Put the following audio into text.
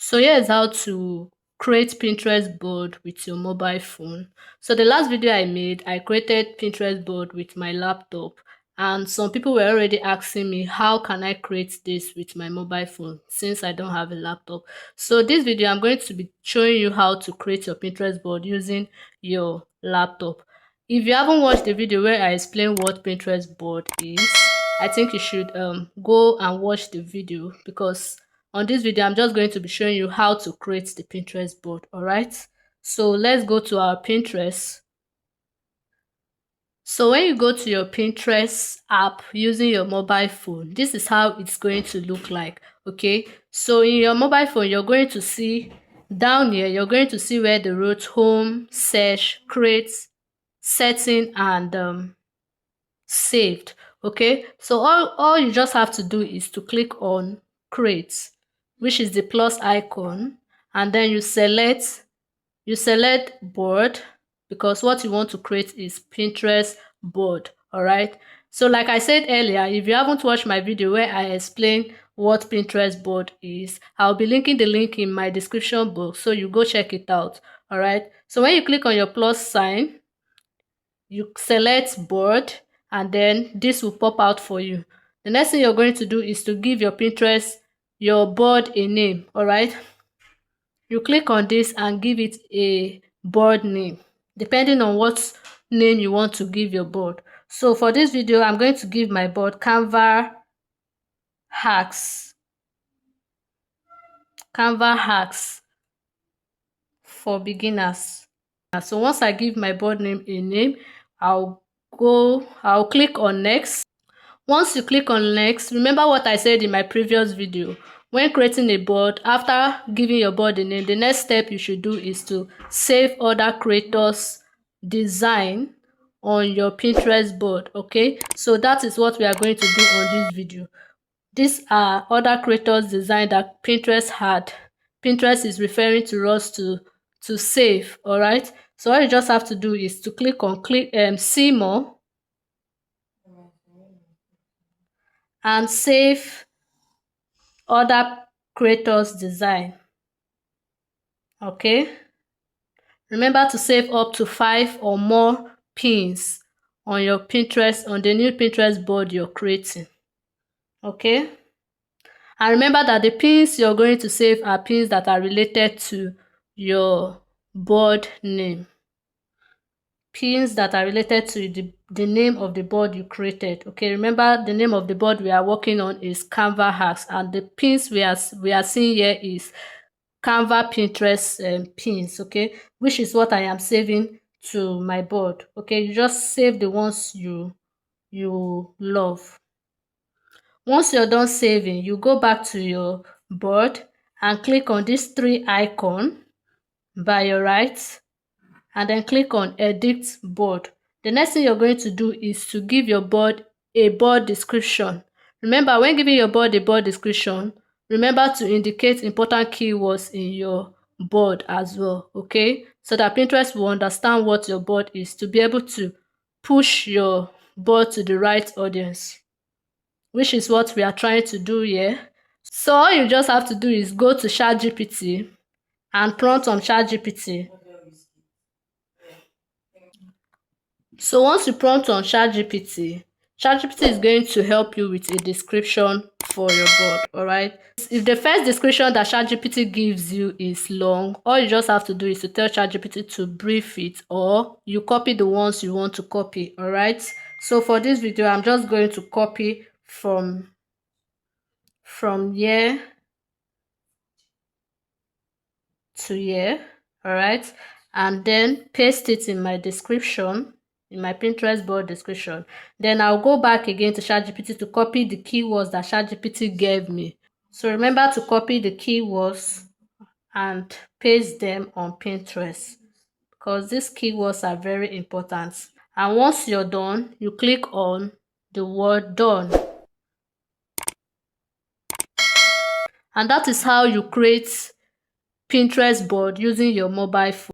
So here's how to create Pinterest board with your mobile phone. So the last video I made, I created Pinterest board with my laptop, and some people were already asking me how can I create this with my mobile phone since I don't have a laptop. So this video I'm going to be showing you how to create your Pinterest board using your laptop. If you haven't watched the video where I explain what Pinterest board is, I think you should go and watch the video, because on this video I'm just going to be showing you how to create the Pinterest board. All right, so let's go to our Pinterest. So when you go to your Pinterest app using your mobile phone, this is how it's going to look like. Okay, so in your mobile phone, you're going to see down here, you're going to see where the wrote home, search, create, setting, and saved. Okay, so all you just have to do is to click on create, which is the plus icon, and then you select board, because what you want to create is Pinterest board. All right, so like I said earlier, if you haven't watched my video where I explain what Pinterest board is, I'll be linking the link in my description box, so you go check it out. All right, so when you click on your plus sign, you select board, and then this will pop out for you. The next thing you're going to do is to give your Pinterest, your board, a name. All right, you click on this and give it a board name depending on what name you want to give your board. So for this video I'm going to give my board Canva hacks for beginners. So once I give my board name a name, I'll click on next. Once you click on next, remember what I said in my previous video. When creating a board, after giving your board a name, the next step you should do is to save other creators' design on your Pinterest board. Okay, so that is what we are going to do on this video. These are other creators' design that Pinterest had. Pinterest is referring to us to save. All right, so all you just have to do is to click on see more and save other creators design. Okay, remember to save up to 5 or more pins on your Pinterest, on the new Pinterest board you're creating. Okay, and remember that the pins you're going to save are pins that are related to your board name. Pins that are related to the name of the board you created. Okay, remember the name of the board we are working on is Canva hacks, and the pins we are seeing here is Canva Pinterest pins. Okay, which is what I am saving to my board. Okay, you just save the ones you love. Once you're done saving, you go back to your board and click on this 3 icon by your right, and then click on edit board. The next thing you're going to do is to give your board a board description. Remember, when giving your board a board description, remember to indicate important keywords in your board as well. Okay, so that Pinterest will understand what your board is, to be able to push your board to the right audience, which is what we are trying to do here. So all you just have to do is go to ChatGPT and prompt on ChatGPT. So once you prompt on ChatGPT, ChatGPT is going to help you with a description for your board. All right, if the first description that ChatGPT gives you is long, all you just have to do is to tell ChatGPT to brief it, or you copy the ones you want to copy. All right, so for this video I'm just going to copy from here to here. All right, and then paste it in my description, in my Pinterest board description. Then I'll go back again to ChatGPT to copy the keywords that ChatGPT gave me. So remember to copy the keywords and paste them on Pinterest, because these keywords are very important. And once you're done, you click on the word done. And that is how you create Pinterest board using your mobile phone.